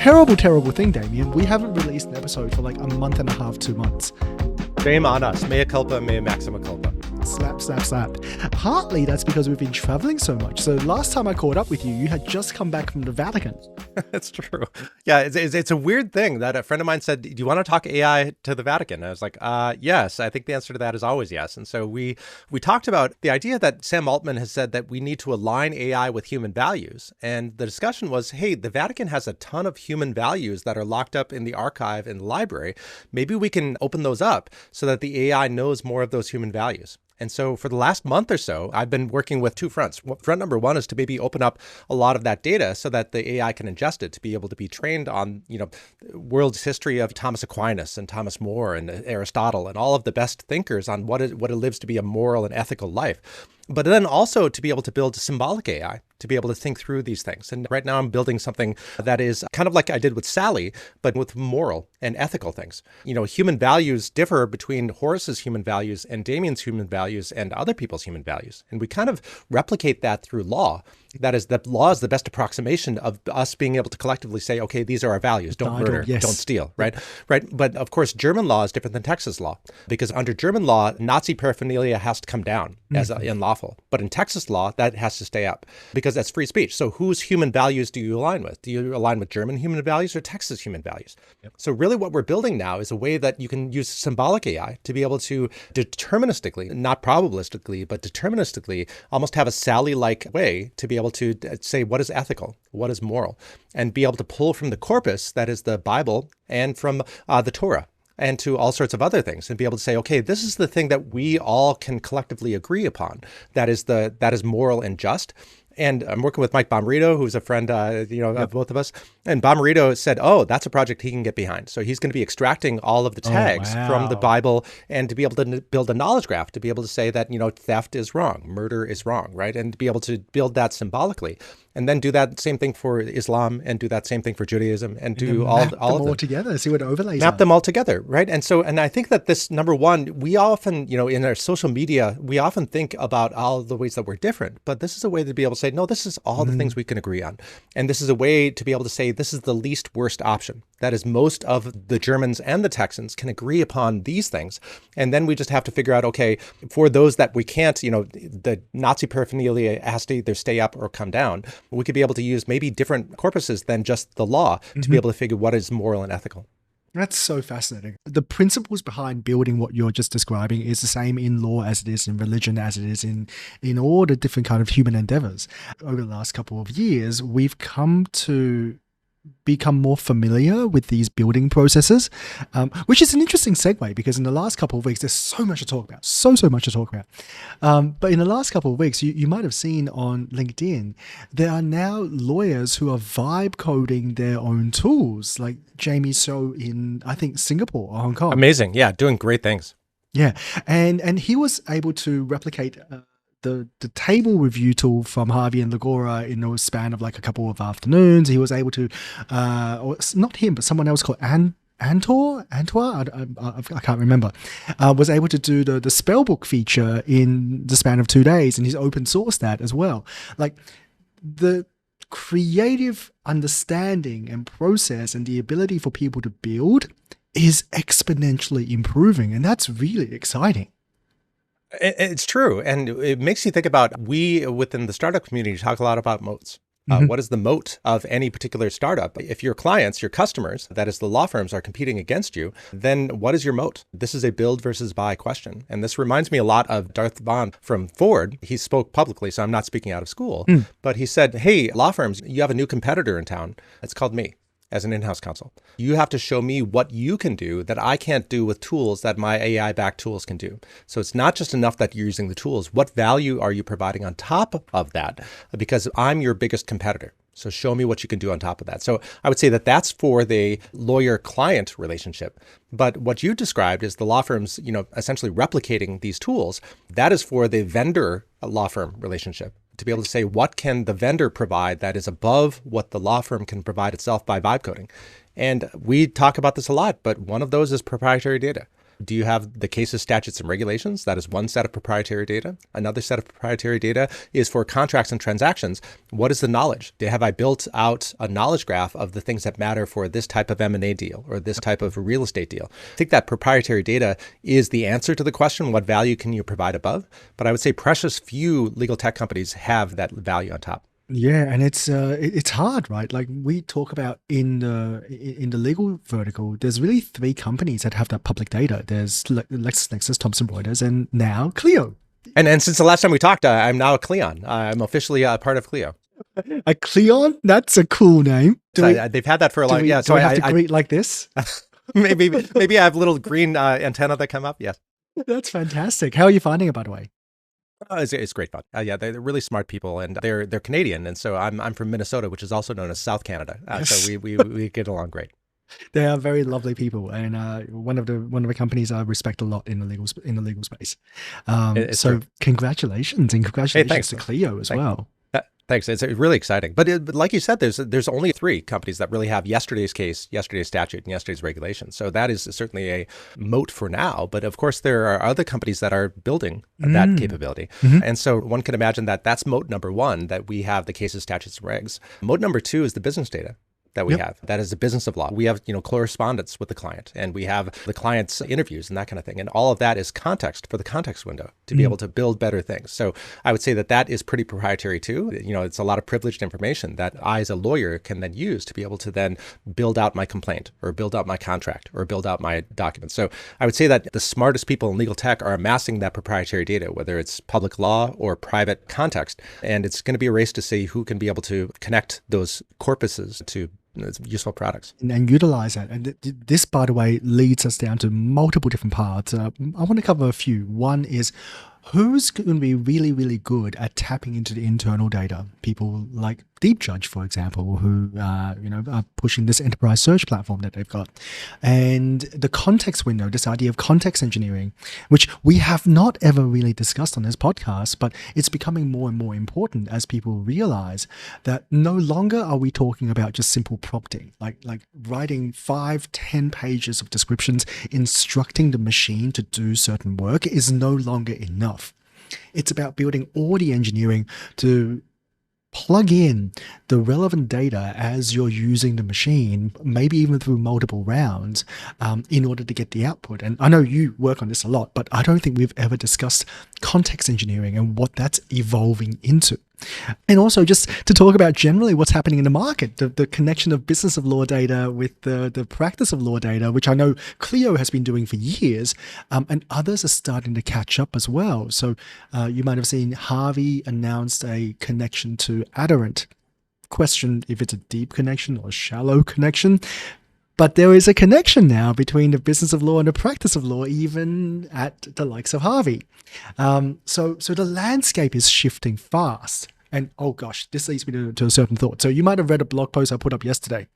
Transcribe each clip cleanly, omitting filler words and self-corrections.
terrible, terrible thing, Damien. We haven't released an episode for like a month and a half, 2 months. Shame on us. Mea culpa, mea maxima culpa. Slap, slap, slap. Partly that's because we've been traveling so much. So last time I caught up with you, you had just come back from the Vatican. That's true. Yeah, it's a weird thing that a friend of mine said, do you want to talk AI to the Vatican? And I was like, yes. I think the answer to that is always yes. And so we talked about the idea that Sam Altman has said that we need to align AI with human values. And the discussion was, hey, the Vatican has a ton of human values that are locked up in the archive in the library. Maybe we can open those up so that the AI knows more of those human values. And so for the last month or so, I've been working with two fronts. Front number one is to maybe open up a lot of that data so that the AI can ingest it to be able to be trained on, world's history of Thomas Aquinas and Thomas More and Aristotle and all of the best thinkers on what it lives to be a moral and ethical life. But then also to be able to build symbolic AI, to be able to think through these things. And right now I'm building something that is kind of like I did with Sally, but with moral and ethical things. Human values differ between Horace's human values and Damien's human values and other people's human values. And we kind of replicate that through law. That is, that law is the best approximation of us being able to collectively say, okay, these are our values. Don't murder, yes. Don't steal, right? Right. But of course, German law is different than Texas law, because under German law, Nazi paraphernalia has to come down as unlawful. But in Texas law, that has to stay up because that's free speech. So whose human values do you align with? Do you align with German human values or Texas human values? Yep. So really what we're building now is a way that you can use symbolic AI to be able to deterministically, not probabilistically, but deterministically almost have a Sally-like way to be able to say what is ethical, what is moral, and be able to pull from the corpus, that is the Bible, and from the Torah, and to all sorts of other things, and be able to say, okay, this is the thing that we all can collectively agree upon. That is moral and just. And I'm working with Mike Bomarito, who's a friend, of both of us. And Bomarito said, oh, that's a project he can get behind. So he's going to be extracting all of the tags from the Bible and to be able to build a knowledge graph, to be able to say that, theft is wrong, murder is wrong, right? And to be able to build that symbolically. And then do that same thing for Islam and do that same thing for Judaism and do all of them all together, see what overlays map them all together, right? And so, and I think that this, number one, we often, in our social media, we often think about all the ways that we're different, but this is a way to be able to say, no, this is all the things we can agree on. And this is a way to be able to say, this is the least worst option. That is, most of the Germans and the Texans can agree upon these things. And then we just have to figure out, okay, for those that we can't, the Nazi paraphernalia has to either stay up or come down. We could be able to use maybe different corpuses than just the law to be able to figure what is moral and ethical. That's so fascinating. The principles behind building what you're just describing is the same in law as it is in religion, as it is in all the different kind of human endeavors. Over the last couple of years, we've come to become more familiar with these building processes, which is an interesting segue because in the last couple of weeks, there's so much to talk about, so much to talk about. But in the last couple of weeks, you might have seen on LinkedIn, there are now lawyers who are vibe coding their own tools, like Jamie So in, I think, Singapore or Hong Kong. Amazing. Yeah, doing great things. Yeah. And he was able to replicate the table review tool from Harvey and Lagora in a span of like a couple of afternoons. He was able to, or not him, but someone else called Antoine, I can't remember, was able to do the spellbook feature in the span of 2 days, and he's open sourced that as well. Like the creative understanding and process and the ability for people to build is exponentially improving, and that's really exciting. It's true. And it makes you think about, we within the startup community talk a lot about moats. What is the moat of any particular startup? If your clients, your customers, that is the law firms, are competing against you, then what is your moat? This is a build versus buy question. And this reminds me a lot of Darth Vaughan from Ford. He spoke publicly, so I'm not speaking out of school, but he said, hey, law firms, you have a new competitor in town. It's called me. As an in-house counsel, you have to show me what you can do that I can't do with tools that my AI-backed tools can do. So it's not just enough that you're using the tools. What value are you providing on top of that? Because I'm your biggest competitor. So show me what you can do on top of that. So I would say that that's for the lawyer-client relationship. But what you described is the law firms, essentially replicating these tools. That is for the vendor-law firm relationship. To be able to say, what can the vendor provide that is above what the law firm can provide itself by vibe coding? And we talk about this a lot, but one of those is proprietary data. Do you have the cases, statutes, and regulations? That is one set of proprietary data. Another set of proprietary data is for contracts and transactions. What is the knowledge? Have I built out a knowledge graph of the things that matter for this type of M&A deal or this type of real estate deal? I think that proprietary data is the answer to the question, what value can you provide above? But I would say precious few legal tech companies have that value on top. Yeah, and it's hard, right? Like we talk about in the legal vertical, there's really three companies that have that public data. There's LexisNexis, Thomson Reuters, and now Clio. And since the last time we talked, I'm now a Cleon. I'm officially a part of Clio. A Cleon? That's a cool name. They've had that for a long. Yeah, so I have to greet like this. maybe I have little green antenna that come up. Yes, that's fantastic. How are you finding it, by the way? It's great fun. Yeah, they're really smart people, and they're Canadian, and so I'm from Minnesota, which is also known as South Canada. Yes. So we get along great. They are very lovely people, and one of the companies I respect a lot in the legal space. So true. Congratulations, and congratulations to Clio as well. Thanks. It's really exciting. But like you said, there's only three companies that really have yesterday's case, yesterday's statute, and yesterday's regulation. So that is certainly a moat for now. But of course, there are other companies that are building that capability. Mm-hmm. And so one can imagine that that's moat number one, that we have the cases, statutes, and regs. Moat number two is the business data that we have. That is the business of law. We have, correspondence with the client, and we have the client's interviews and that kind of thing. And all of that is context for the context window to be able to build better things. So I would say that is pretty proprietary too. It's a lot of privileged information that I, as a lawyer, can then use to be able to then build out my complaint or build out my contract or build out my documents. So I would say that the smartest people in legal tech are amassing that proprietary data, whether it's public law or private context. And it's going to be a race to see who can be able to connect those corpuses to useful products and utilize that. And this, by the way, leads us down to multiple different parts. I want to cover a few. One is who's going to be really, really good at tapping into the internal data? People like Deep Judge, for example, who are pushing this enterprise search platform that they've got, and the context window. This idea of context engineering, which we have not ever really discussed on this podcast, but it's becoming more and more important as people realize that no longer are we talking about just simple prompting, like writing 5-10 pages of descriptions, instructing the machine to do certain work is no longer enough. It's about building all the engineering to plug in the relevant data as you're using the machine, maybe even through multiple rounds, in order to get the output. And I know you work on this a lot, but I don't think we've ever discussed context engineering and what that's evolving into. And also just to talk about generally what's happening in the market, the connection of business of law data with the practice of law data, which I know Clio has been doing for years, and others are starting to catch up as well. So you might have seen Harvey announced a connection to Adorant. Question if it's a deep connection or a shallow connection. But there is a connection now between the business of law and the practice of law, even at the likes of Harvey. So the landscape is shifting fast. And oh gosh, this leads me to a certain thought. So you might have read a blog post I put up yesterday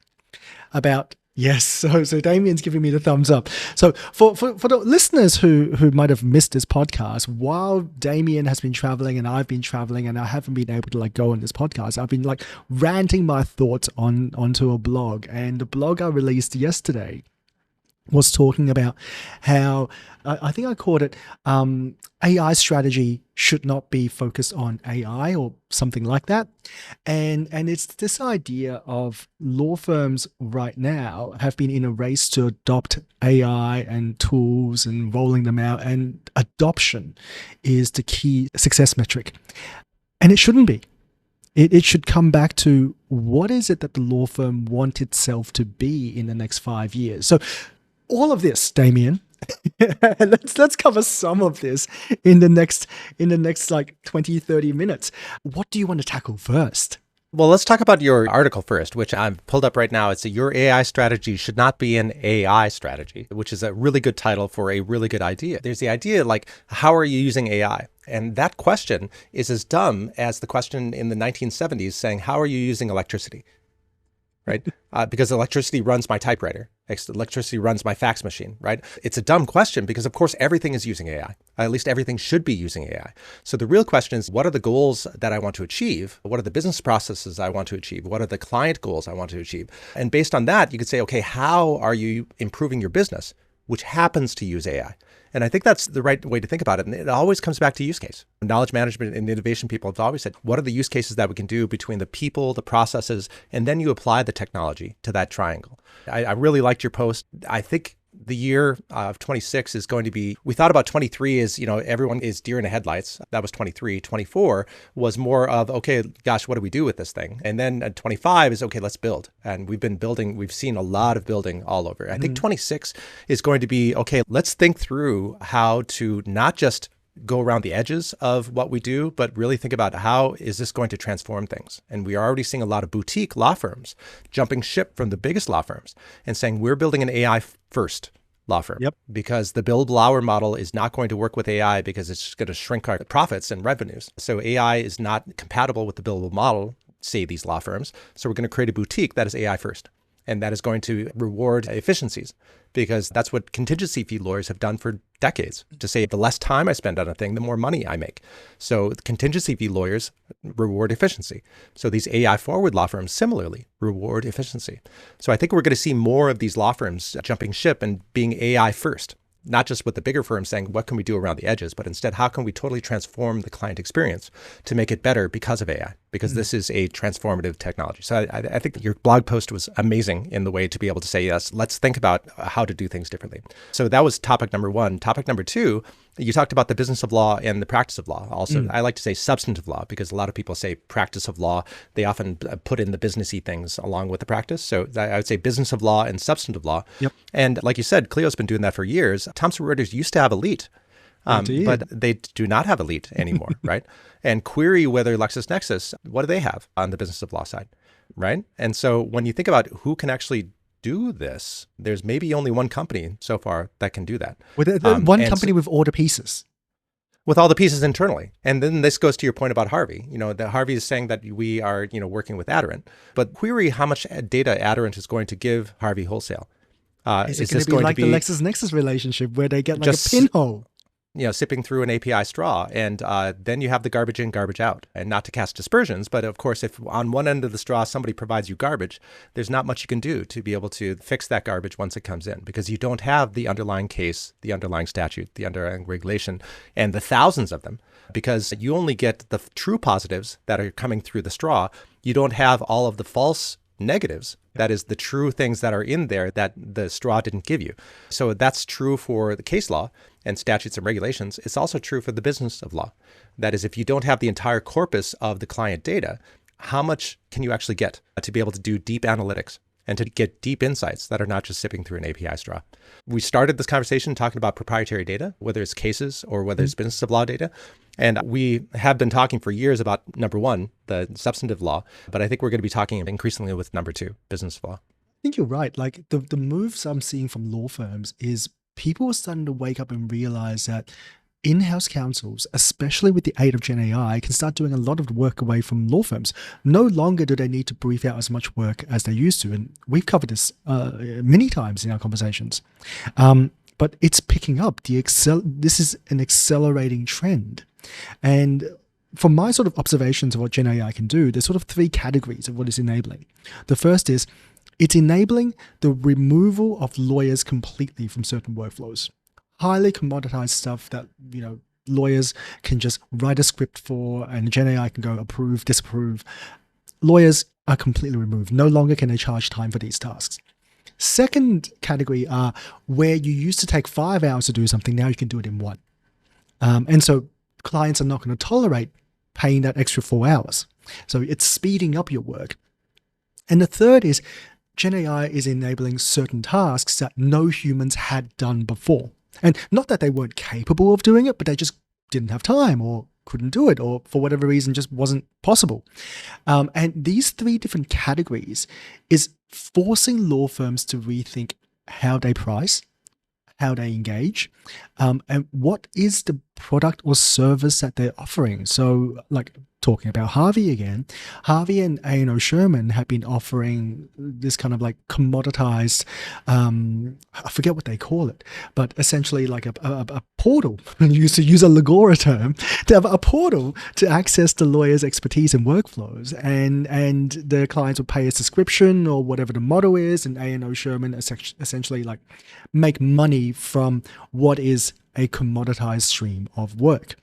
about, yes, so Damien's giving me the thumbs up. So for the listeners who might have missed this podcast, while Damien has been traveling and I've been traveling and I haven't been able to go on this podcast, I've been ranting my thoughts onto a blog. And the blog I released yesterday was talking about how I think I called it AI strategy should not be focused on AI or something like that. And it's this idea of law firms right now have been in a race to adopt AI and tools and rolling them out. And adoption is the key success metric. And it shouldn't be. It should come back to what is it that the law firm wants itself to be in the next 5 years. So all of this, Damien, let's cover some of this in the next 20, 30 minutes. What do you want to tackle first? Well, let's talk about your article first, which I'm pulled up right now. It's your AI strategy should not be an AI strategy, which is a really good title for a really good idea. There's the idea how are you using AI? And that question is as dumb as the question in the 1970s saying, how are you using electricity? Right? Because electricity runs my typewriter. Electricity runs my fax machine, right? It's a dumb question because, of course, everything is using AI. At least everything should be using AI. So the real question is, what are the goals that I want to achieve? What are the business processes I want to achieve? What are the client goals I want to achieve? And based on that, you could say, okay, how are you improving your business? which happens to use AI. And I think that's the right way to think about it. And it always comes back to use case. Knowledge management and innovation people have always said, what are the use cases that we can do between the people, the processes, and then you apply the technology to that triangle. I really liked your post. I think the year of 26 is going to be, we thought about 23 as, everyone is deer in the headlights. That was 23. 24 was more of, okay, gosh, what do we do with this thing? And then 25 is, okay, let's build. And we've been building, we've seen a lot of building all over. I think 26 is going to be, okay, let's think through how to not just go around the edges of what we do, but really think about how is this going to transform things? And we are already seeing a lot of boutique law firms jumping ship from the biggest law firms and saying, we're building an AI first law firm. Yep. Because the billable hour model is not going to work with AI because it's just going to shrink our profits and revenues. So AI is not compatible with the billable model, say these law firms. So we're going to create a boutique that is AI first. And that is going to reward efficiencies, because that's what contingency fee lawyers have done for decades, to say the less time I spend on a thing, the more money I make. So contingency fee lawyers reward efficiency. So these AI forward law firms similarly reward efficiency. So I think we're going to see more of these law firms jumping ship and being AI first. Not just with the bigger firms saying, what can we do around the edges, but instead, how can we totally transform the client experience to make it better because of AI? Because this is a transformative technology. So I think that your blog post was amazing in the way to be able to say, yes, let's think about how to do things differently. So that was topic number one. Topic number two, you talked about the business of law and the practice of law. Also, I like to say substantive law, because a lot of people say practice of law. They often put in the businessy things along with the practice. So I would say business of law and substantive law. Yep. And like you said, Clio's been doing that for years. Thomson Reuters used to have Elite, but they do not have Elite anymore, right? And query whether LexisNexis, what do they have on the business of law side, right? And so when you think about who can actually do this, there's maybe only one company so far that can do that. With one company with all the pieces. With all the pieces internally. And then this goes to your point about Harvey. That Harvey is saying that we are, working with Aderant, but query how much data Aderant is going to give Harvey Wholesale. Is it going to be like the LexisNexis relationship where they get like a pinhole? Sipping through an API straw, and then you have the garbage in, garbage out. And not to cast dispersions, but of course, if on one end of the straw somebody provides you garbage, there's not much you can do to be able to fix that garbage once it comes in, because you don't have the underlying case, the underlying statute, the underlying regulation, and the thousands of them, because you only get the true positives that are coming through the straw. You don't have all of the false negatives. That is the true things that are in there that the straw didn't give you. So that's true for the case law and statutes and regulations. It's also true for the business of law. That is, if you don't have the entire corpus of the client data, how much can you actually get to be able to do deep analytics and to get deep insights that are not just sipping through an API straw? We started this conversation talking about proprietary data, whether it's cases or whether it's business of law data. And we have been talking for years about number one, the substantive law, but I think we're going to be talking increasingly with number two, business of law. I think you're right. Like the moves I'm seeing from law firms is people are starting to wake up and realize that in-house counsels, especially with the aid of Gen AI, can start doing a lot of the work away from law firms. No longer do they need to brief out as much work as they used to. And we've covered this many times in our conversations. But it's picking up. This is an accelerating trend. And from my sort of observations of what Gen AI can do, there's sort of three categories of what it's enabling. The first is it's enabling the removal of lawyers completely from certain workflows. Highly commoditized stuff that, lawyers can just write a script for, and Gen AI can go approve, disapprove. Lawyers are completely removed. No longer can they charge time for these tasks. Second category are where you used to take 5 hours to do something, now you can do it in one. And so clients are not going to tolerate paying that extra 4 hours. So it's speeding up your work. And the third is Gen AI is enabling certain tasks that no humans had done before. And not that they weren't capable of doing it, but they just didn't have time or couldn't do it, or for whatever reason just wasn't possible. And these three different categories is forcing law firms to rethink how they price, how they engage, and what is the product or service that they're offering. So, like talking about Harvey again, Harvey and A&O Sherman have been offering this kind of like commoditized, I forget what they call it, but essentially like a portal. Used to use a Legora term to have a portal to access the lawyer's expertise and workflows, and the clients will pay a subscription or whatever the model is, and A&O Sherman essentially like make money from what is a commoditized stream of work.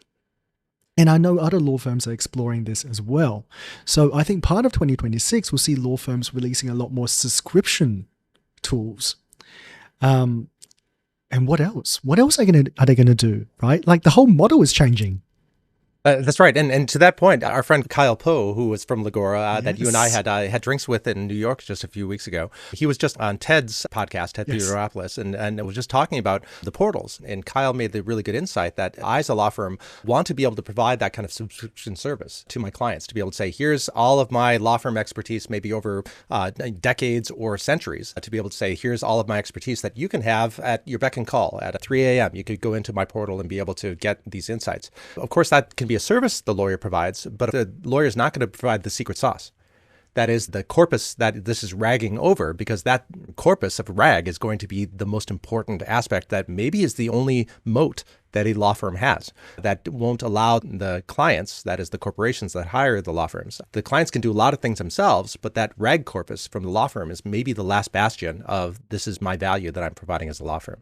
And I know other law firms are exploring this as well. So I think part of 2026 will see law firms releasing a lot more subscription tools. And what else? What else are they gonna do? Right? Like the whole model is changing. That's right. And to that point, our friend Kyle Poe, who was from Legora, that you and I had drinks with in New York just a few weeks ago, he was just on Ted's podcast, Ted Theodoropoulos, and it was just talking about the portals. And Kyle made the really good insight that I, as a law firm, want to be able to provide that kind of subscription service to my clients, to be able to say, here's all of my law firm expertise, maybe over decades or centuries, to be able to say, here's all of my expertise that you can have at your beck and call at 3 a.m. You could go into my portal and be able to get these insights. Of course, that can be a service the lawyer provides, but the lawyer is not going to provide the secret sauce. That is the corpus that this is ragging over, because that corpus of rag is going to be the most important aspect that maybe is the only moat that a law firm has that won't allow the clients, that is the corporations that hire the law firms. The clients can do a lot of things themselves, but that rag corpus from the law firm is maybe the last bastion of this is my value that I'm providing as a law firm.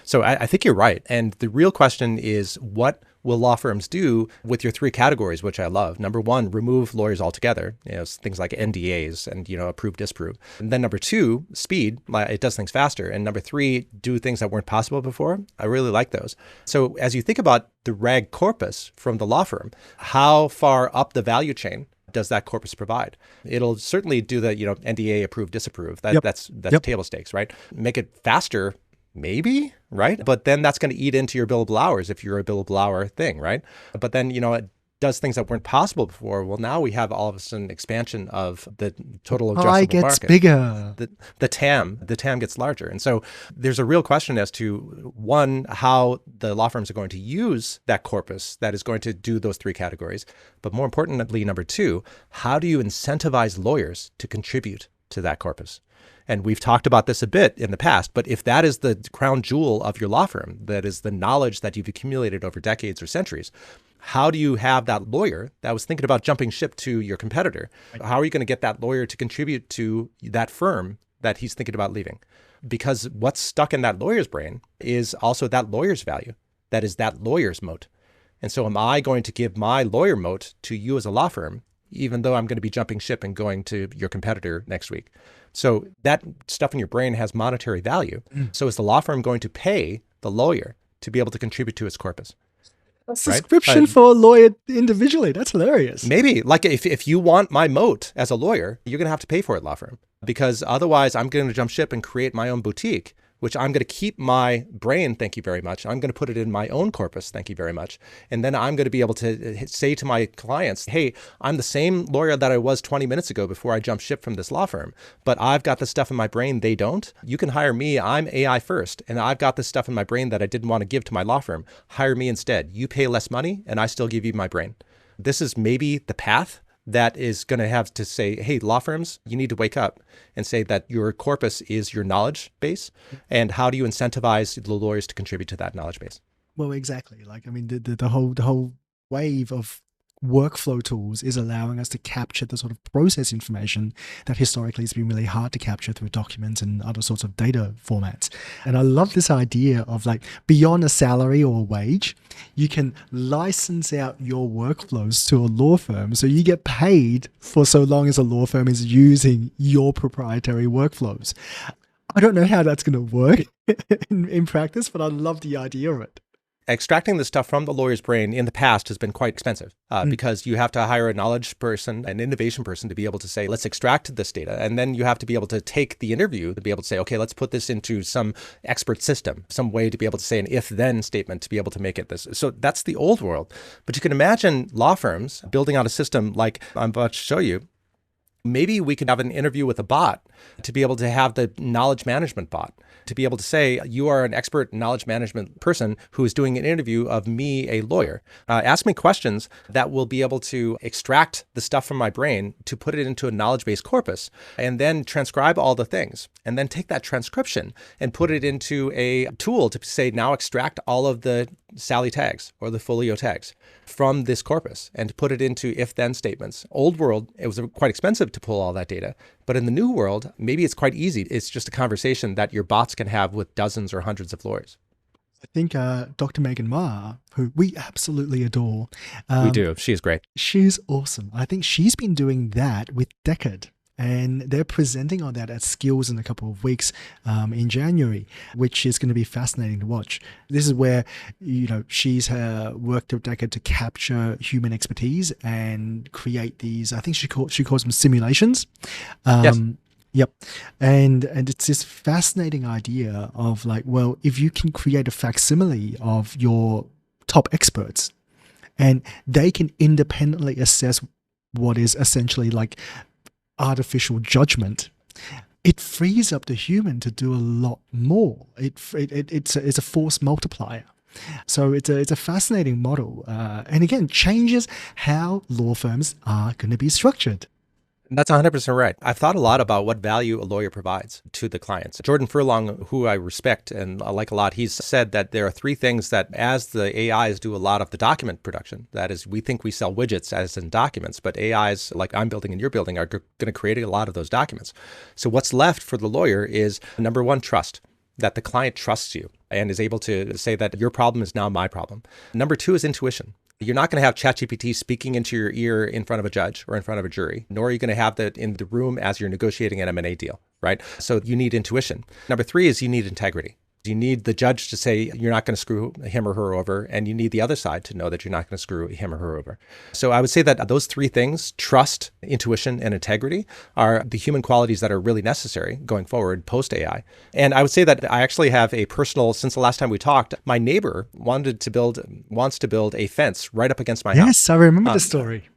So I think you're right. And the real question is, what will law firms do with your three categories, which I love? Number one, remove lawyers altogether, things like NDAs and, approve, disapprove. And then number two, speed, it does things faster. And number three, do things that weren't possible before. I really like those. So as you think about the rag corpus from the law firm, how far up the value chain does that corpus provide? It'll certainly do the, NDA, approve, disapprove. That's table stakes, right? Make it faster, maybe, right? But then that's going to eat into your billable hours if you're a billable hour thing, right? But then, it does things that weren't possible before. Well, now we have all of a sudden expansion of the total addressable market. Gets bigger. The TAM gets larger. And so there's a real question as to, one, how the law firms are going to use that corpus that is going to do those three categories. But more importantly, number two, how do you incentivize lawyers to contribute to that corpus? And we've talked about this a bit in the past, but if that is the crown jewel of your law firm, that is the knowledge that you've accumulated over decades or centuries, how do you have that lawyer that was thinking about jumping ship to your competitor? How are you going to get that lawyer to contribute to that firm that he's thinking about leaving? Because what's stuck in that lawyer's brain is also that lawyer's value. That is that lawyer's moat. And so am I going to give my lawyer moat to you as a law firm, even though I'm going to be jumping ship and going to your competitor next week? So that stuff in your brain has monetary value. So is the law firm going to pay the lawyer to be able to contribute to its corpus? A subscription for a lawyer individually. That's hilarious. Maybe. Like if you want my moat as a lawyer, you're going to have to pay for it, law firm. Because otherwise I'm going to jump ship and create my own boutique, which I'm going to keep my brain, thank you very much. I'm going to put it in my own corpus, thank you very much. And then I'm going to be able to say to my clients, hey, I'm the same lawyer that I was 20 minutes ago before I jumped ship from this law firm, but I've got this stuff in my brain they don't. You can hire me. I'm AI first, and I've got this stuff in my brain that I didn't want to give to my law firm. Hire me instead. You pay less money, and I still give you my brain. This is maybe the path that is going to have to say, hey, law firms, you need to wake up and say that your corpus is your knowledge base. And how do you incentivize the lawyers to contribute to that knowledge base? Well, exactly. Like, I mean, the whole wave of workflow tools is allowing us to capture the sort of process information that historically has been really hard to capture through documents and other sorts of data formats. And I love this idea of, like, beyond a salary or a wage, you can license out your workflows to a law firm, so you get paid for so long as a law firm is using your proprietary workflows. I don't know how that's going to work in practice, but I love the idea of it. Extracting the stuff from the lawyer's brain in the past has been quite expensive because you have to hire a knowledge person, an innovation person, to be able to say, let's extract this data. And then you have to be able to take the interview to be able to say, okay, let's put this into some expert system, some way to be able to say an if-then statement to be able to make it this. So that's the old world. But you can imagine law firms building out a system like I'm about to show you. Maybe we could have an interview with a bot to be able to have the knowledge management bot, to be able to say, you are an expert knowledge management person who is doing an interview of me, a lawyer. Ask me questions that will be able to extract the stuff from my brain to put it into a knowledge-based corpus and then transcribe all the things. And then take that transcription and put it into a tool to say, now extract all of the Sally tags or the folio tags from this corpus and to put it into if-then statements. Old world, it was quite expensive to pull all that data. But in the new world, maybe it's quite easy. It's just a conversation that your bots can have with dozens or hundreds of lawyers. I think Dr. Megan Ma, who we absolutely adore. We do. She's great. She's awesome. I think she's been doing that with Decade. And they're presenting on that at Skills in a couple of weeks in January, which is going to be fascinating to watch. This is where, she's worked with Decade to capture human expertise and create these, I think she calls them simulations. Yes. Yep. And it's this fascinating idea of if you can create a facsimile of your top experts and they can independently assess what is essentially artificial judgment, it frees up the human to do a lot more. It's a force multiplier. So it's a fascinating model. And again, changes how law firms are going to be structured. That's 100% right. I've thought a lot about what value a lawyer provides to the clients. Jordan Furlong, who I respect and I like a lot, he's said that there are three things that as the AIs do a lot of the document production, that is, we think we sell widgets as in documents, but AIs like I'm building and you're building are going to create a lot of those documents. So what's left for the lawyer is, number one, trust. That the client trusts you and is able to say that your problem is now my problem. Number two is intuition. You're not going to have ChatGPT speaking into your ear in front of a judge or in front of a jury, nor are you going to have that in the room as you're negotiating an M&A deal, right? So you need intuition. Number three is you need integrity. You need the judge to say you're not going to screw him or her over, and you need the other side to know that you're not going to screw him or her over. So I would say that those three things, trust, intuition, and integrity, are the human qualities that are really necessary going forward post-AI. And I would say that I actually have a personal, since the last time we talked, my neighbor wants to build a fence right up against my house. Yes, I remember the story.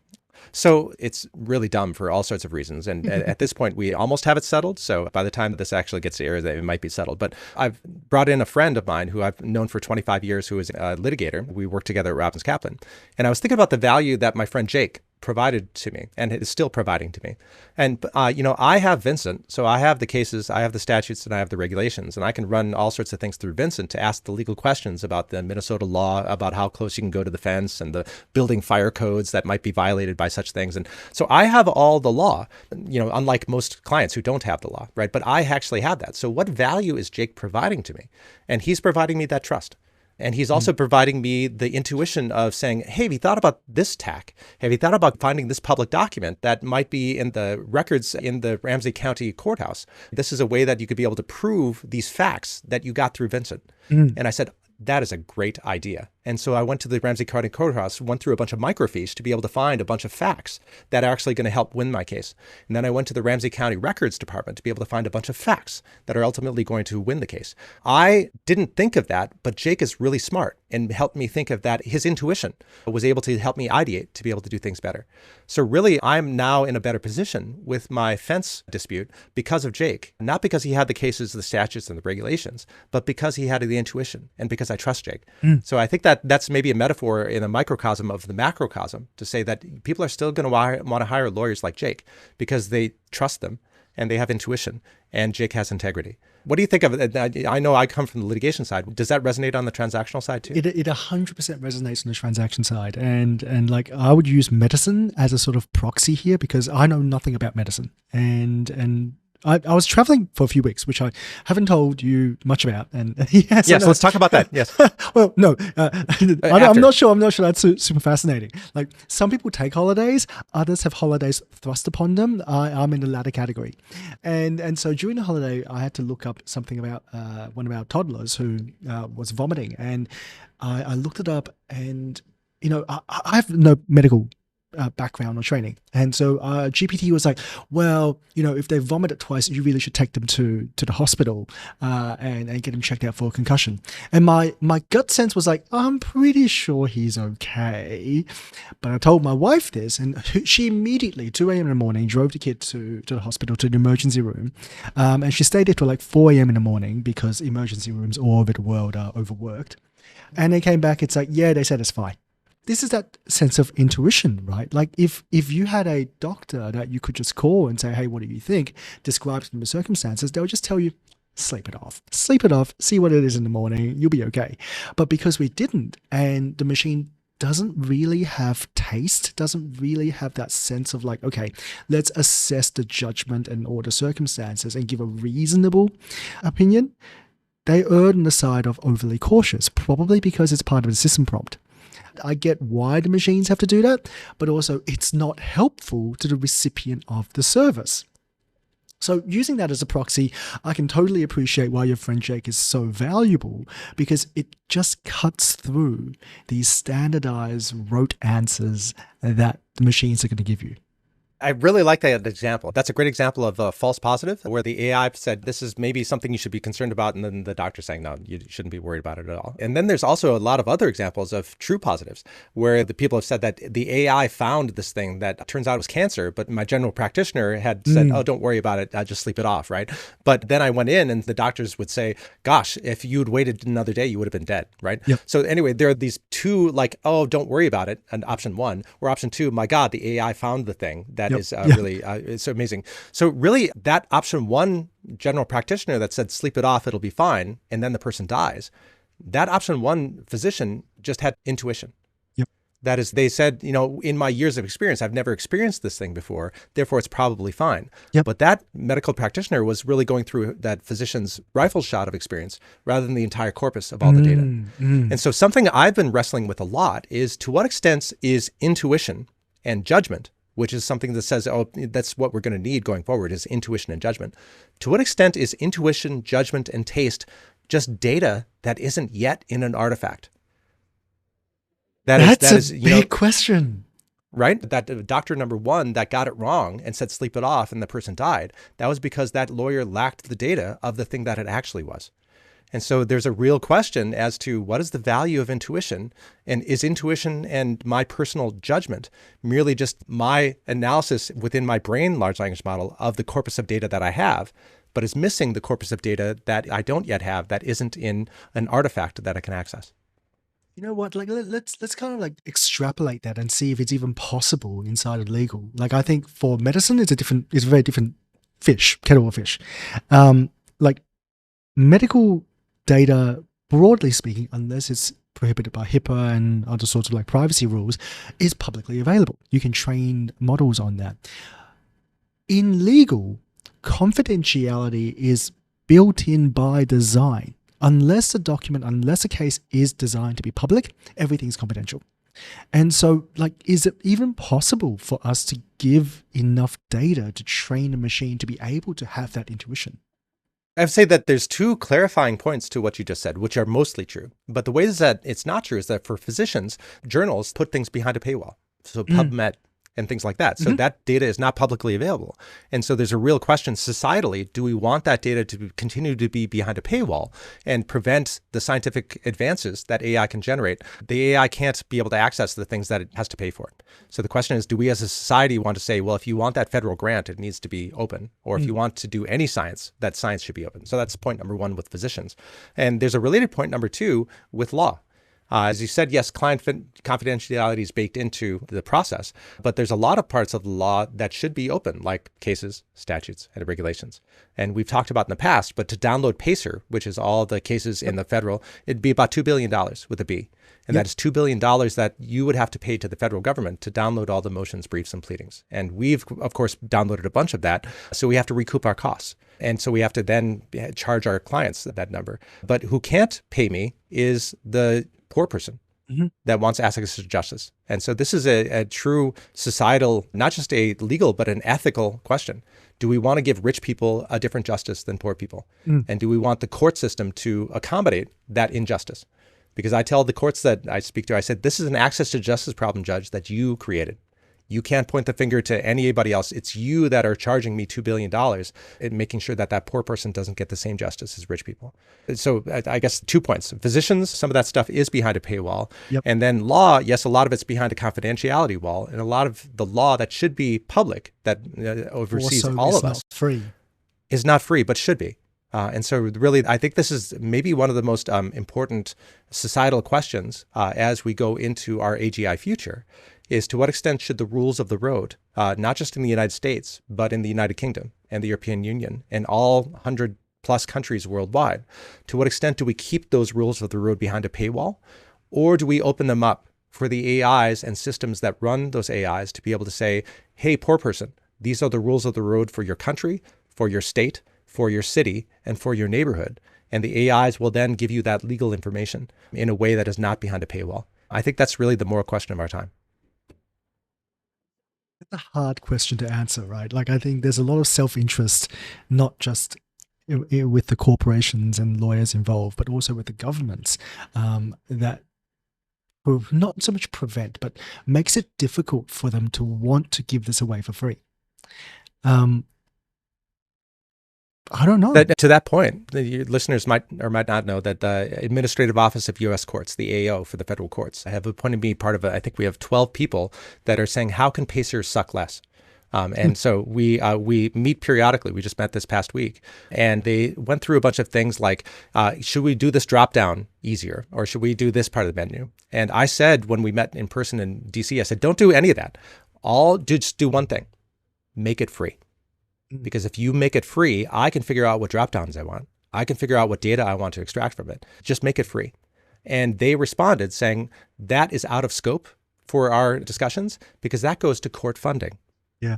So it's really dumb for all sorts of reasons. And at this point, we almost have it settled. So by the time this actually gets to air, it might be settled. But I've brought in a friend of mine who I've known for 25 years, who is a litigator. We worked together at Robbins Kaplan. And I was thinking about the value that my friend Jake provided to me and is still providing to me. And, I have Vincent. So I have the cases, I have the statutes, and I have the regulations. And I can run all sorts of things through Vincent to ask the legal questions about the Minnesota law, about how close you can go to the fence and the building fire codes that might be violated by such things. And so I have all the law, unlike most clients who don't have the law, right? But I actually have that. So what value is Jake providing to me? And he's providing me that trust. And he's also providing me the intuition of saying, hey, have you thought about this tack? Have you thought about finding this public document that might be in the records in the Ramsey County courthouse? This is a way that you could be able to prove these facts that you got through Vincent. And I said, that is a great idea. And so I went to the Ramsey County Courthouse, went through a bunch of microfiche to be able to find a bunch of facts that are actually going to help win my case. And then I went to the Ramsey County Records Department to be able to find a bunch of facts that are ultimately going to win the case. I didn't think of that, but Jake is really smart and helped me think of that. His intuition was able to help me ideate to be able to do things better. So really, I'm now in a better position with my fence dispute because of Jake, not because he had the cases, the statutes, and the regulations, but because he had the intuition and because I trust Jake. So I think that's maybe a metaphor in a microcosm of the macrocosm to say that people are still going to want to hire lawyers like Jake because they trust them and they have intuition and Jake has integrity. What do you think of it? I know I come from the litigation side. Does that resonate on the transactional side too? It 100% resonates on the transaction side. And I would use medicine as a sort of proxy here because I know nothing about medicine. And I was traveling for a few weeks, which I haven't told you much about. And yes, let's talk about that. Yes. Well, no, I'm not sure. That's super fascinating. Like some people take holidays, others have holidays thrust upon them. I'm in the latter category, and so during the holiday, I had to look up something about one of our toddlers who was vomiting, and I looked it up, and I have no medical background or training. And so GPT was like, well, if they vomited twice, you really should take them to the hospital and get them checked out for a concussion. And my gut sense was like, I'm pretty sure he's okay. But I told my wife this, and she immediately, 2 a.m. in the morning, drove the kid to the hospital, to the emergency room. And she stayed there till like 4 a.m. in the morning because emergency rooms all over the world are overworked. And they came back, it's like, yeah, they said it's fine. This is that sense of intuition, right? Like if you had a doctor that you could just call and say, hey, what do you think? Describe the circumstances, they'll just tell you, sleep it off, see what it is in the morning, you'll be okay. But because we didn't, and the machine doesn't really have taste, doesn't really have that sense of like, okay, let's assess the judgment and all the circumstances and give a reasonable opinion, they err on the side of overly cautious, probably because it's part of the system prompt. I get why the machines have to do that, but also it's not helpful to the recipient of the service. So using that as a proxy, I can totally appreciate why your friend Jake is so valuable, because it just cuts through these standardized rote answers that the machines are going to give you. I really like that example. That's a great example of a false positive where the AI said, this is maybe something you should be concerned about. And then the doctor's saying, no, you shouldn't be worried about it at all. And then there's also a lot of other examples of true positives where the people have said that the AI found this thing that turns out was cancer, but my general practitioner had said, oh, don't worry about it. Just sleep it off, right? But then I went in and the doctors would say, gosh, if you'd waited another day, you would have been dead, right? Yep. So anyway, there are these two like, oh, don't worry about it. And option one, or option two, my God, the AI found the thing that is really, it's amazing. So really that option one general practitioner that said, sleep it off, it'll be fine. And then the person dies. That option one physician just had intuition. Yep. That is, they said, in my years of experience, I've never experienced this thing before. Therefore, it's probably fine. Yep. But that medical practitioner was really going through that physician's rifle shot of experience rather than the entire corpus of all the data. And so something I've been wrestling with a lot is to what extent is intuition and judgment, which is something that says, oh, that's what we're going to need going forward is intuition and judgment. To what extent is intuition, judgment, and taste just data that isn't yet in an artifact? That's a big question. Right? That doctor number one that got it wrong and said, sleep it off, and the person died, that was because that lawyer lacked the data of the thing that it actually was. And so there's a real question as to what is the value of intuition, and is intuition and my personal judgment merely just my analysis within my brain large language model of the corpus of data that I have, but is missing the corpus of data that I don't yet have that isn't in an artifact that I can access. You know what? Like, let's kind of like extrapolate that and see if it's even possible inside of legal. Like, I think for medicine, it's a very different fish, kettle of fish. Like medical data, broadly speaking, unless it's prohibited by HIPAA and other sorts of like privacy rules, is publicly available. You can train models on that. In legal, confidentiality is built in by design. Unless a case is designed to be public, everything's confidential. And so, like, is it even possible for us to give enough data to train a machine to be able to have that intuition? I'd say that there's two clarifying points to what you just said, which are mostly true. But the ways that it's not true is that for physicians, journals put things behind a paywall. So PubMed and things like that. So that data is not publicly available. And so there's a real question societally, do we want that data to continue to be behind a paywall and prevent the scientific advances that AI can generate? The AI can't be able to access the things that it has to pay for. So the question is, do we as a society want to say, well, if you want that federal grant, it needs to be open. Or if you want to do any science, that science should be open. So that's point number one with physicians. And there's a related point number two with law. As you said, yes, client confidentiality is baked into the process, but there's a lot of parts of the law that should be open, like cases, statutes, and regulations. And we've talked about in the past, but to download PACER, which is all the cases in the federal, it'd be about $2 billion with a B. And that is $2 billion that you would have to pay to the federal government to download all the motions, briefs, and pleadings. And we've, of course, downloaded a bunch of that. So we have to recoup our costs. And so we have to then charge our clients that number. But who can't pay me is the poor person that wants access to justice. And so this is a true societal, not just a legal, but an ethical question. Do we want to give rich people a different justice than poor people? And do we want the court system to accommodate that injustice? Because I tell the courts that I speak to, I said, this is an access to justice problem, Judge, that you created. You can't point the finger to anybody else. It's you that are charging me $2 billion and making sure that that poor person doesn't get the same justice as rich people. So I guess 2 points. Physicians, some of that stuff is behind a paywall. Yep. And then law, yes, a lot of it's behind a confidentiality wall. And a lot of the law that should be public, that oversees Also, all it's of us, not free. is not free, but should be. And so really, I think this is maybe one of the most important societal questions as we go into our AGI future, is to what extent should the rules of the road, not just in the United States, but in the United Kingdom and the European Union and all 100 plus countries worldwide, to what extent do we keep those rules of the road behind a paywall? Or do we open them up for the AIs and systems that run those AIs to be able to say, hey, poor person, these are the rules of the road for your country, for your state, for your city, and for your neighborhood. And the AIs will then give you that legal information in a way that is not behind a paywall. I think that's really the moral question of our time. It's a hard question to answer, right? Like, I think there's a lot of self-interest, not just with the corporations and lawyers involved, but also with the governments, that will not so much prevent, but makes it difficult for them to want to give this away for free. I don't know. To that point, your listeners might or might not know that the Administrative Office of U.S. Courts, the AO for the federal courts, have appointed me part of I think we have 12 people that are saying, how can pacers suck less? And so we meet periodically. We just met this past week, and they went through a bunch of things like, should we do this drop down easier, or should we do this part of the menu? And I said, when we met in person in DC, I said, don't do any of that. Just do one thing: make it free. Because if you make it free, I can figure out what drop downs I want. I can figure out what data I want to extract from it. Just make it free. And they responded saying that is out of scope for our discussions because that goes to court funding. Yeah.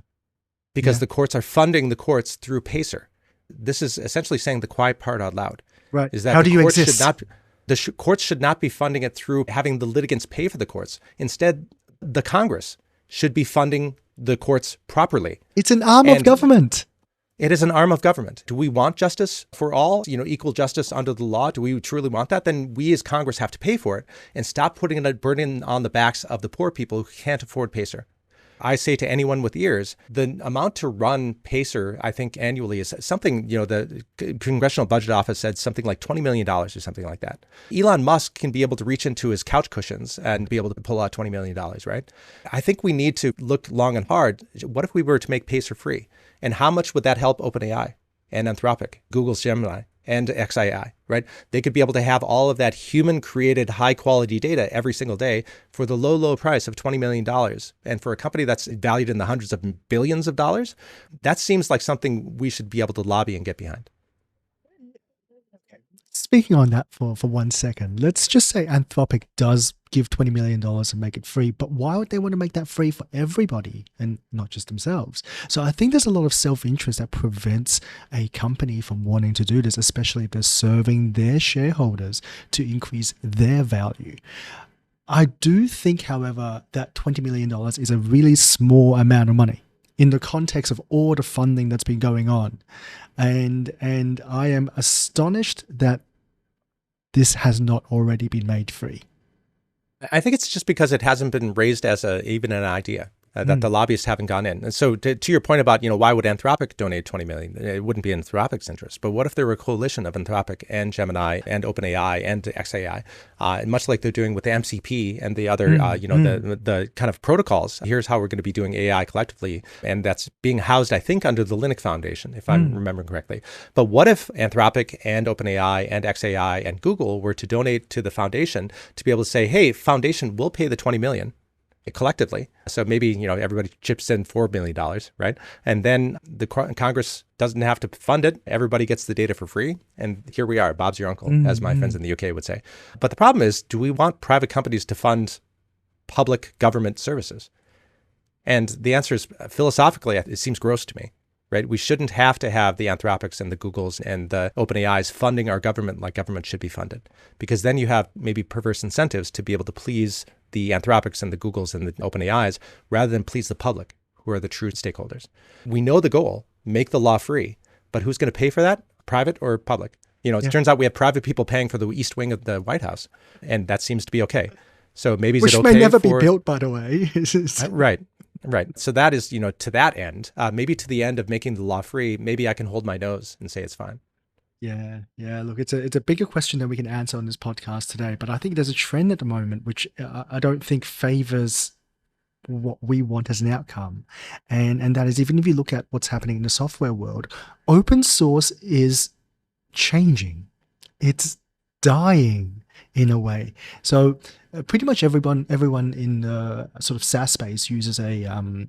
Because the courts are funding the courts through Pacer. This is essentially saying the quiet part out loud. Right. Is that how the do you courts exist? The courts should not be funding it through having the litigants pay for the courts. Instead, the Congress should be funding the courts properly. It's an arm of government. It is an arm of government. Do we want justice for all, equal justice under the law? Do we truly want that? Then we as Congress have to pay for it and stop putting a burden on the backs of the poor people who can't afford Pacer. I say to anyone with ears, the amount to run Pacer, I think annually is something, the Congressional Budget Office said something like $20 million or something like that. Elon Musk can be able to reach into his couch cushions and be able to pull out $20 million, right? I think we need to look long and hard. What if we were to make Pacer free? And how much would that help OpenAI and Anthropic, Google's Gemini, and XAI, right? They could be able to have all of that human-created high-quality data every single day for the low, low price of $20 million. And for a company that's valued in the hundreds of billions of dollars, that seems like something we should be able to lobby and get behind. Speaking on that for 1 second, let's just say Anthropic does give $20 million and make it free, but why would they want to make that free for everybody and not just themselves? So I think there's a lot of self-interest that prevents a company from wanting to do this, especially if they're serving their shareholders to increase their value. I do think, however, that $20 million is a really small amount of money in the context of all the funding that's been going on. And I am astonished that this has not already been made free. I think it's just because it hasn't been raised as even an idea. That the lobbyists haven't gone in. And so to your point about, why would Anthropic donate $20 million? It wouldn't be in Anthropic's interest. But what if there were a coalition of Anthropic and Gemini and OpenAI and XAI, much like they're doing with the MCP and the other, the kind of protocols. Here's how we're going to be doing AI collectively. And that's being housed, I think, under the Linux Foundation, if I'm remembering correctly. But what if Anthropic and OpenAI and XAI and Google were to donate to the foundation to be able to say, hey, foundation, we'll pay the $20 million. Collectively. So maybe, everybody chips in $4 million, right? And then the Congress doesn't have to fund it. Everybody gets the data for free. And here we are. Bob's your uncle, as my friends in the UK would say. But the problem is, do we want private companies to fund public government services? And the answer is, philosophically, it seems gross to me, right? We shouldn't have to have the Anthropics and the Googles and the OpenAIs funding our government like government should be funded. Because then you have maybe perverse incentives to be able to please the Anthropics and the Googles and the OpenAIs rather than please the public, who are the true stakeholders. We know the goal, make the law free, but who's going to pay for that? Private or public? It turns out we have private people paying for the east wing of the White House, and that seems to be okay. So maybe Which is it okay may never be built, by the way. Right. Right. So that is, to that end, maybe to the end of making the law free, maybe I can hold my nose and say it's fine. Yeah, yeah. Look, it's a bigger question than we can answer on this podcast today, but I think there's a trend at the moment which I don't think favors what we want as an outcome, and that is, even if you look at what's happening in the software world, open source is changing. It's dying in a way. So pretty much everyone in the sort of SaaS space uses a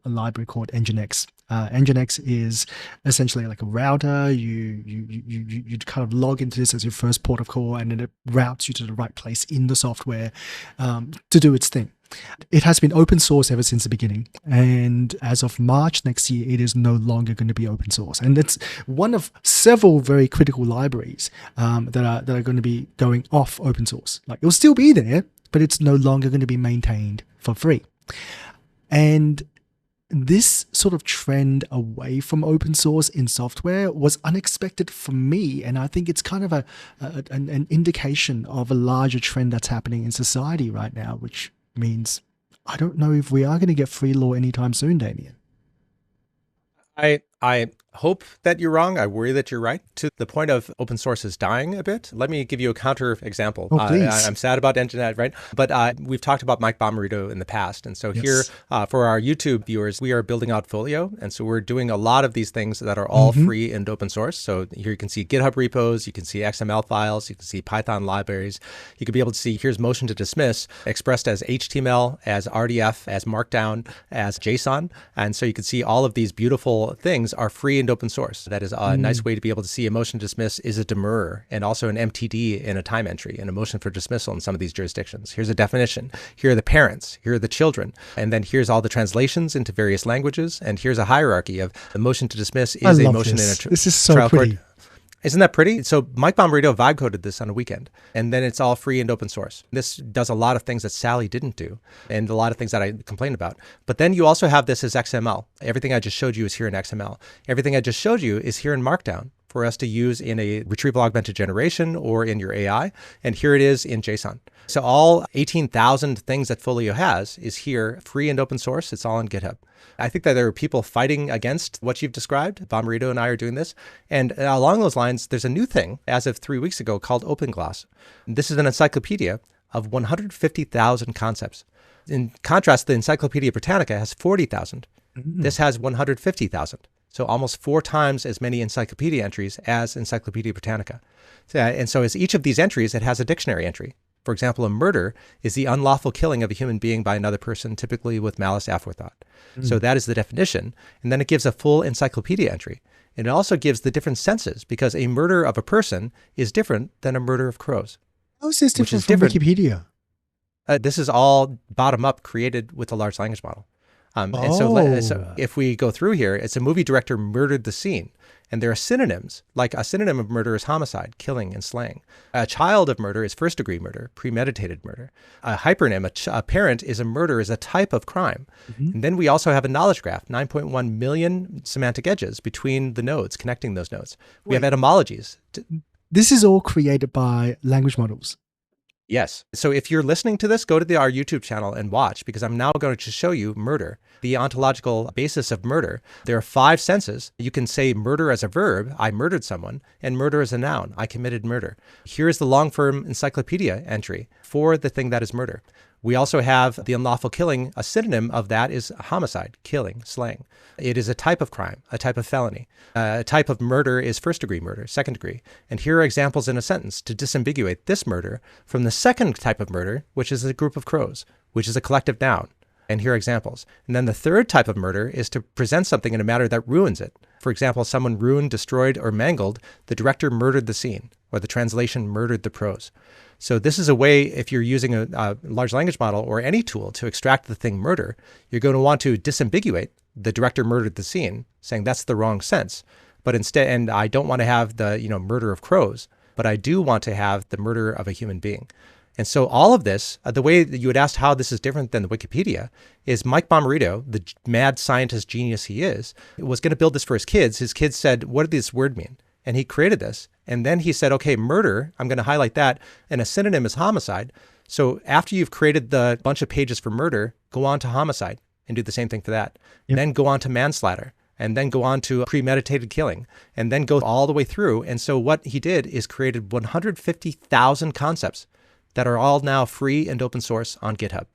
library called Nginx. Nginx is essentially like a router. You kind of log into this as your first port of call, and then it routes you to the right place in the software to do its thing. It has been open source ever since the beginning, and as of March next year, it is no longer going to be open source. And it's one of several very critical libraries that are going to be going off open source. Like, it'll still be there, but it's no longer going to be maintained for free. And this sort of trend away from open source in software was unexpected for me, and I think it's kind of an indication of a larger trend that's happening in society right now, which means I don't know if we are going to get free law anytime soon, Damien. I hope that you're wrong. I worry that you're right. To the point of open source is dying a bit. Let me give you a counter example. Oh, please. I'm sad about Nginx, right? But we've talked about Mike Bomarito in the past. And so here, for our YouTube viewers, we are building out Folio. And so we're doing a lot of these things that are all free and open source. So here you can see GitHub repos, you can see XML files, you can see Python libraries. You can be able to see, here's motion to dismiss expressed as HTML, as RDF, as Markdown, as JSON. And so you can see all of these beautiful things are free and open source. That is a nice way to be able to see a motion to dismiss is a demurrer, and also an MTD in a time entry, and a motion for dismissal in some of these jurisdictions. Here's a definition. Here are the parents. Here are the children. And then here's all the translations into various languages. And here's a hierarchy of the motion to dismiss is a motion in a this is so trial pretty. court. Isn't that pretty? So Mike Bomarito vibe coded this on a weekend, and then it's all free and open source. This does a lot of things that Sally didn't do, and a lot of things that I complained about. But then you also have this as XML. Everything I just showed you is here in XML. Everything I just showed you is here in Markdown for us to use in a retrieval augmented generation or in your AI. And here it is in JSON. So all 18,000 things that Folio has is here, free and open source. It's all on GitHub. I think that there are people fighting against what you've described. Bomarito and I are doing this. And along those lines, there's a new thing as of 3 weeks ago called OpenGloss. This is an encyclopedia of 150,000 concepts. In contrast, the Encyclopedia Britannica has 40,000. This has 150,000. So almost 4 times as many encyclopedia entries as Encyclopedia Britannica. And so as each of these entries, it has a dictionary entry. For example, a murder is the unlawful killing of a human being by another person, typically with malice aforethought. So that is the definition. And then it gives a full encyclopedia entry. And it also gives the different senses, because a murder of a person is different than a murder of crows. How is this different from Wikipedia? This is all bottom-up, created with a large language model. And so if we go through here, it's a movie director murdered the scene. And there are synonyms, like a synonym of murder is homicide, killing and slaying. A child of murder is first-degree murder, premeditated murder. A hypernym, a parent, is a murder, is a type of crime. And then we also have a knowledge graph, 9.1 million semantic edges between the nodes, connecting those nodes. We have etymologies. This is all created by language models. Yes. So if you're listening to this, go to our YouTube channel and watch, because I'm now going to show you murder, the ontological basis of murder. There are 5 senses. You can say murder as a verb, I murdered someone, and murder as a noun, I committed murder. Here is the long-form encyclopedia entry for the thing that is murder. We also have the unlawful killing. A synonym of that is homicide, killing, slaying. It is a type of crime, a type of felony. A type of murder is first-degree murder, second degree. And here are examples in a sentence to disambiguate this murder from the second type of murder, which is a group of crows, which is a collective noun. And here are examples. And then the third type of murder is to present something in a manner that ruins it. For example, someone ruined, destroyed, or mangled. The director murdered the scene, or the translation murdered the prose. So this is a way, if you're using a large language model or any tool to extract the thing murder, you're going to want to disambiguate the director murdered the scene, saying that's the wrong sense. But instead, and I don't want to have the murder of crows, but I do want to have the murder of a human being. And so all of this, the way that you had asked how this is different than the Wikipedia, is Mike Bomarito, the mad scientist genius he is, was going to build this for his kids. His kids said, what does this word mean? And he created this. And then he said, okay, murder, I'm going to highlight that. And a synonym is homicide. So after you've created the bunch of pages for murder, go on to homicide and do the same thing for that. Yep. Then go on to manslaughter, and then go on to premeditated killing, and then go all the way through. And so what he did is created 150,000 concepts that are all now free and open source on GitHub,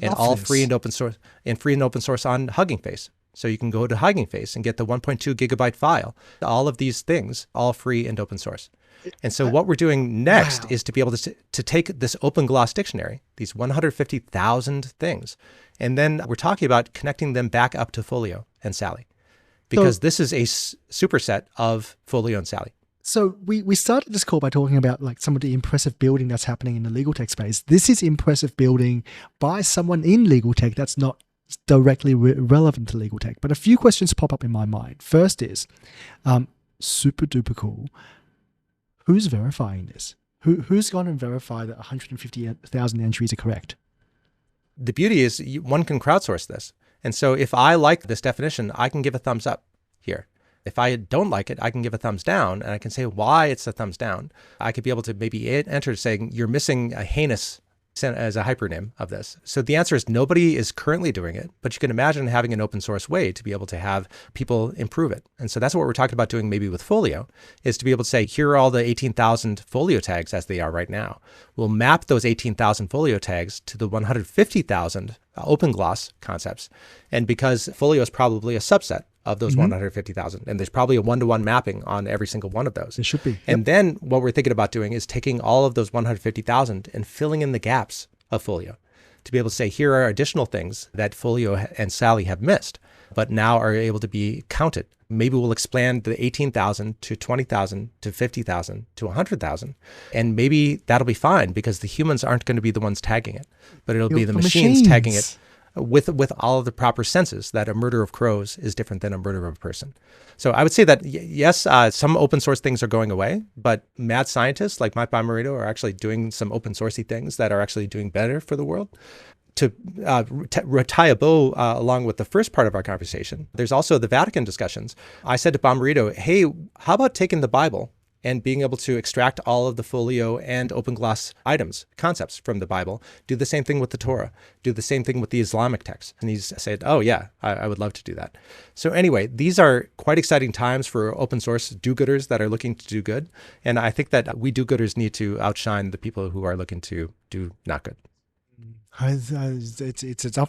and all free and open source on Hugging Face. So you can go to Hugging Face and get the 1.2 gigabyte file. All of these things, all free and open source. And so what we're doing next is to be able to take this OpenGloss dictionary, these 150,000 things, and then we're talking about connecting them back up to Folio and Sally, because this is a superset of Folio and Sally. So we started this call by talking about like some of the impressive building that's happening in the legal tech space. This is impressive building by someone in legal tech that's not directly relevant to legal tech. But a few questions pop up in my mind. First is, super duper cool. Who's verifying this? Who's gone and verified that 150,000 entries are correct? The beauty is one can crowdsource this. And so if I like this definition, I can give a thumbs up here. If I don't like it, I can give a thumbs down, and I can say why it's a thumbs down. I could be able to maybe enter saying you're missing a heinous as a hypernym of this. So the answer is nobody is currently doing it, but you can imagine having an open source way to be able to have people improve it. And so that's what we're talking about doing maybe with Folio, is to be able to say, here are all the 18,000 Folio tags as they are right now. We'll map those 18,000 Folio tags to the 150,000 OpenGloss concepts. And because Folio is probably a subset of those 150,000. And there's probably a one-to-one mapping on every single one of those. There should be. And then what we're thinking about doing is taking all of those 150,000 and filling in the gaps of Folio to be able to say, here are additional things that Folio and Sally have missed, but now are able to be counted. Maybe we'll expand the 18,000 to 20,000 to 50,000 to 100,000. And maybe that'll be fine because the humans aren't going to be the ones tagging it, but it'll be the machines tagging it with all of the proper senses that a murder of crows is different than a murder of a person. So I would say that, yes, some open source things are going away, but mad scientists like Mike Bomarito are actually doing some open sourcey things that are actually doing better for the world. To tie a bow along with the first part of our conversation, there's also the Vatican discussions. I said to Bomarito, hey, how about taking the Bible and being able to extract all of the Folio and OpenGloss items, concepts from the Bible, do the same thing with the Torah, do the same thing with the Islamic texts. And he's said, oh yeah, I would love to do that. So anyway, these are quite exciting times for open source do-gooders that are looking to do good. And I think that we do-gooders need to outshine the people who are looking to do not good. It's an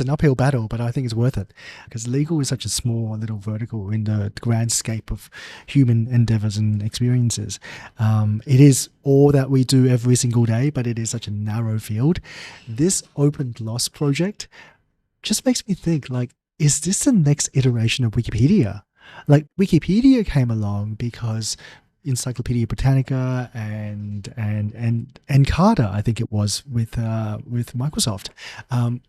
uphill battle, but I think it's worth it because legal is such a small little vertical in the grand scape of human endeavors and experiences. It is all that we do every single day, but it is such a narrow field. This OpenGloss project just makes me think, like, is this the next iteration of Wikipedia? Like, Wikipedia came along because Encyclopedia Britannica and Carter, I think it was with Microsoft,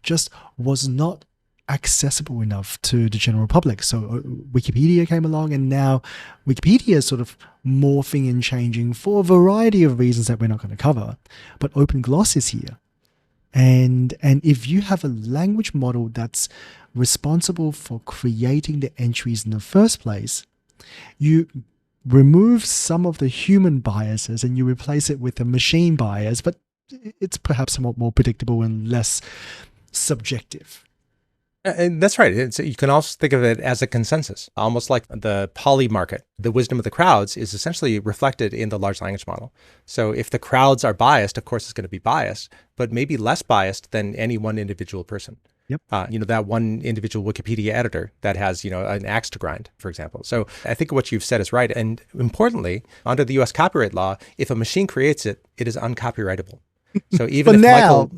just was not accessible enough to the general public. So Wikipedia came along, and now Wikipedia is sort of morphing and changing for a variety of reasons that we're not going to cover. But OpenGloss is here, and if you have a language model that's responsible for creating the entries in the first place, you remove some of the human biases and you replace it with a machine bias, but it's perhaps somewhat more predictable and less subjective. And that's right. You can also think of it as a consensus, almost like the poly market. The wisdom of the crowds is essentially reflected in the large language model. So if the crowds are biased, of course it's going to be biased, but maybe less biased than any one individual person. Yep. That one individual Wikipedia editor that has, an axe to grind, for example. So I think what you've said is right. And importantly, under the US copyright law, if a machine creates it, it is uncopyrightable. So even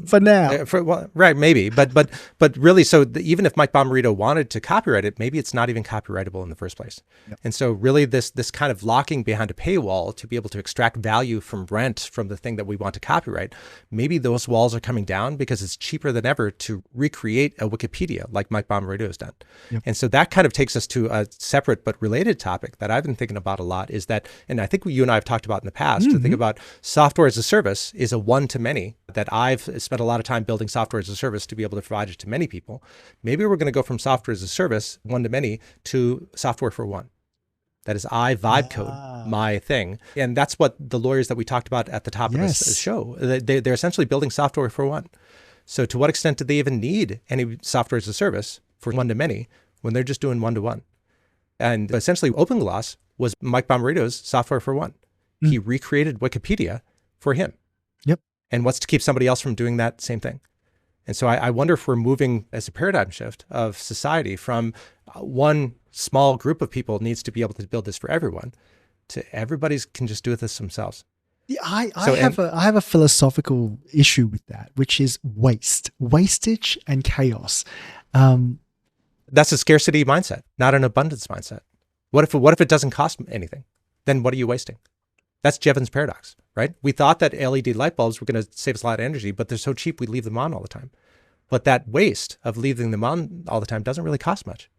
for now, right, maybe, but really, so even if Mike Bomarito wanted to copyright it, maybe it's not even copyrightable in the first place. Yep. And so really this kind of locking behind a paywall to be able to extract value from rent from the thing that we want to copyright, maybe those walls are coming down because it's cheaper than ever to recreate a Wikipedia like Mike Bomarito has done. Yep. And so that kind of takes us to a separate but related topic that I've been thinking about a lot is that, and I think you and I have talked about in the past, to think about software as a service is a one-to-many, that I've spent a lot of time building software as a service to be able to provide it to many people. Maybe we're going to go from software as a service, one-to-many, to software for one. That is, I vibe code my thing. And that's what the lawyers that we talked about at the top of this show, they're essentially building software for one. So to what extent do they even need any software as a service for one-to-many when they're just doing one-to-one? And essentially, OpenGloss was Mike Bomarito's software for one. He recreated Wikipedia for him. Yep. And what's to keep somebody else from doing that same thing? And so I wonder if we're moving as a paradigm shift of society from one small group of people needs to be able to build this for everyone to everybody can just do this themselves. Yeah, I have a philosophical issue with that, which is wastage and chaos. That's a scarcity mindset, not an abundance mindset. What if it doesn't cost anything? Then what are you wasting? That's Jevons paradox, right? We thought that LED light bulbs were going to save us a lot of energy, but they're so cheap we leave them on all the time. But that waste of leaving them on all the time doesn't really cost much.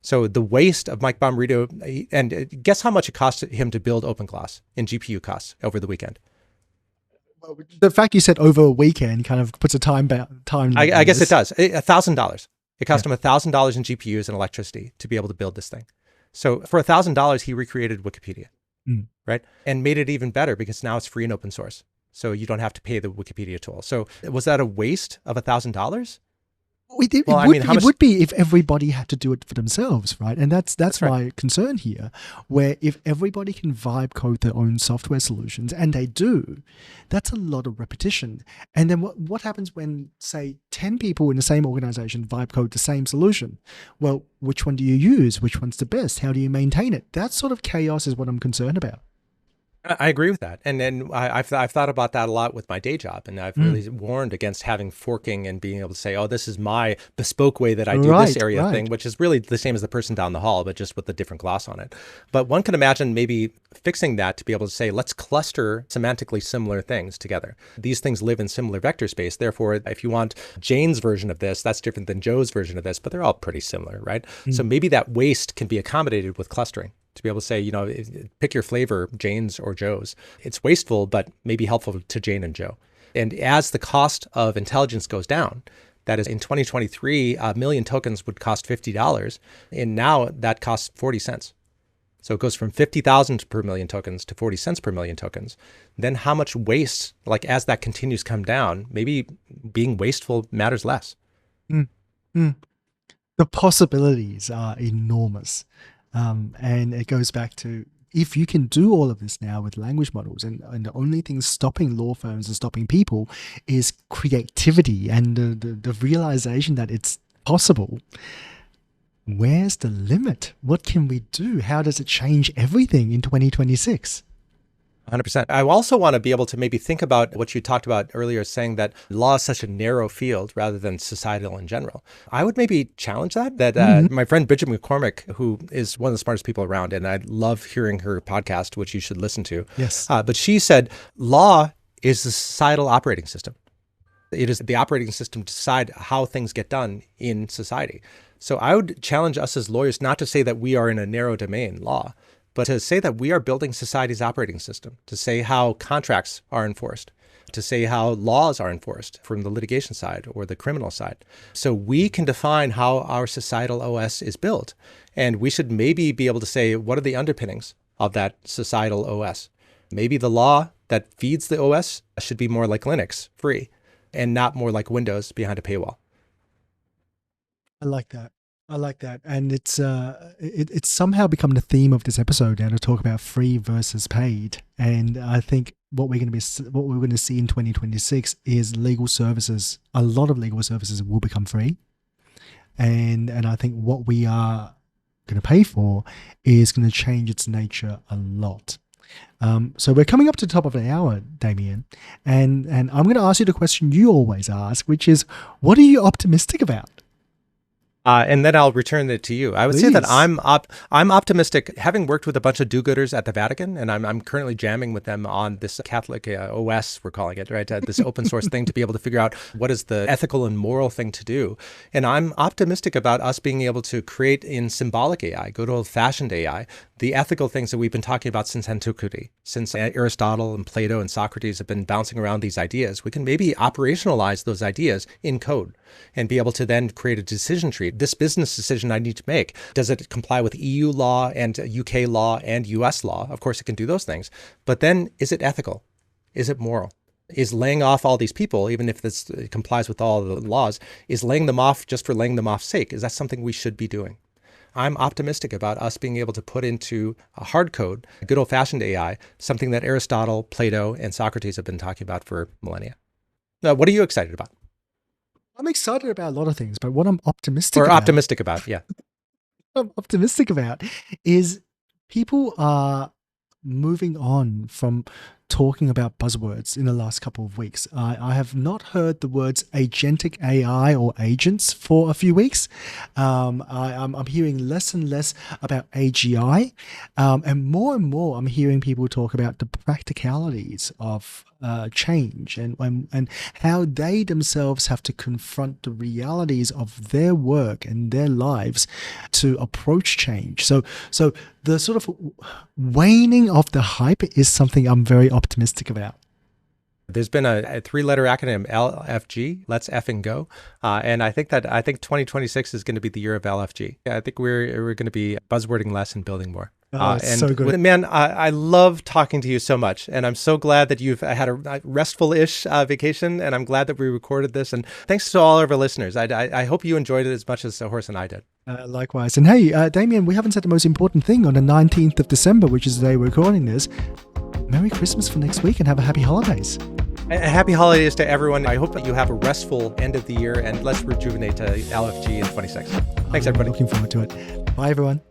So the waste of Mike Bomarito, and guess how much it cost him to build OpenGloss in GPU costs over the weekend? The fact you said over a weekend kind of puts a time. I guess it does. $1,000. It cost him $1,000 in GPUs and electricity to be able to build this thing. So for $1,000, he recreated Wikipedia, right? And made it even better because now it's free and open source. So you don't have to pay the Wikipedia tool. So was that a waste of $1,000? It would be if everybody had to do it for themselves, right? And that's right. my concern here, where if everybody can vibe code their own software solutions, and they do, that's a lot of repetition. And then what happens when, say, 10 people in the same organization vibe code the same solution? Well, which one do you use? Which one's the best? How do you maintain it? That sort of chaos is what I'm concerned about. I agree with that. And then I've thought about that a lot with my day job. And I've really warned against having forking and being able to say, oh, this is my bespoke way that I do this area thing, which is really the same as the person down the hall, but just with a different gloss on it. But one can imagine maybe fixing that to be able to say, let's cluster semantically similar things together. These things live in similar vector space. Therefore, if you want Jane's version of this, that's different than Joe's version of this, but they're all pretty similar, right? So maybe that waste can be accommodated with clustering. To be able to say, pick your flavor, Jane's or Joe's. It's wasteful, but maybe helpful to Jane and Joe. And as the cost of intelligence goes down, that is in 2023, a million tokens would cost $50. And now that costs 40 cents. So it goes from 50,000 per million tokens to 40 cents per million tokens. Then how much waste, like as that continues to come down, maybe being wasteful matters less. The possibilities are enormous. And it goes back to, if you can do all of this now with language models, and the only thing stopping law firms and stopping people is creativity and the realization that it's possible, where's the limit? What can we do? How does it change everything in 2026? 100%. I also want to be able to maybe think about what you talked about earlier, saying that law is such a narrow field rather than societal in general. I would maybe challenge that. My friend Bridget McCormick, who is one of the smartest people around, and I love hearing her podcast, which you should listen to. Yes. But she said, law is the societal operating system. It is the operating system to decide how things get done in society. So I would challenge us as lawyers not to say that we are in a narrow domain, law, but to say that we are building society's operating system, to say how contracts are enforced, to say how laws are enforced from the litigation side or the criminal side. So we can define how our societal OS is built. And we should maybe be able to say, what are the underpinnings of that societal OS? Maybe the law that feeds the OS should be more like Linux, free, and not more like Windows behind a paywall. I like that. And it's somehow become the theme of this episode now to talk about free versus paid. And I think what we're going to see in 2026 is legal services. A lot of legal services will become free, and I think what we are going to pay for is going to change its nature a lot. So we're coming up to the top of the hour, Damien, and I'm going to ask you the question you always ask, which is, what are you optimistic about? And then I'll return it to you. I would say that I'm optimistic, having worked with a bunch of do-gooders at the Vatican, and I'm currently jamming with them on this Catholic OS, we're calling it, right? This open source thing to be able to figure out what is the ethical and moral thing to do. And I'm optimistic about us being able to create in symbolic AI, good old-fashioned AI, the ethical things that we've been talking about since antiquity, since Aristotle and Plato and Socrates have been bouncing around these ideas. We can maybe operationalize those ideas in code and be able to then create a decision tree. This business decision I need to make, does it comply with EU law and UK law and US law? Of course, it can do those things. But then is it ethical? Is it moral? is laying off all these people, even if this complies with all the laws, is laying them off just for laying them off's sake. Is that something we should be doing? I'm optimistic about us being able to put into a hard code, a good old-fashioned AI, something that Aristotle, Plato, and Socrates have been talking about for millennia. Now, what are you excited about? I'm excited about a lot of things, but what I'm optimistic about, yeah. I'm optimistic about is people are moving on from talking about buzzwords in the last couple of weeks. I have not heard the words agentic AI or agents for a few weeks. I'm hearing less and less about AGI, and more I'm hearing people talk about the practicalities of change and how they themselves have to confront the realities of their work and their lives to approach change. So the sort of waning of the hype is something I'm very optimistic about. There's been a three-letter acronym, LFG, Let's Effing Go. And I think 2026 is going to be the year of LFG. I think we're going to be buzzwording less and building more. And so good. Man, I love talking to you so much. And I'm so glad that you've had a restful-ish vacation. And I'm glad that we recorded this. And thanks to all of our listeners. I hope you enjoyed it as much as Horace and I did. Likewise. And hey, Damien, we haven't said the most important thing on the 19th of December, which is the day we're recording this. Merry Christmas for next week and have a happy holidays. Happy holidays to everyone. I hope that you have a restful end of the year, and let's rejuvenate to LFG in 26. Thanks, everybody. Looking forward to it. Bye, everyone.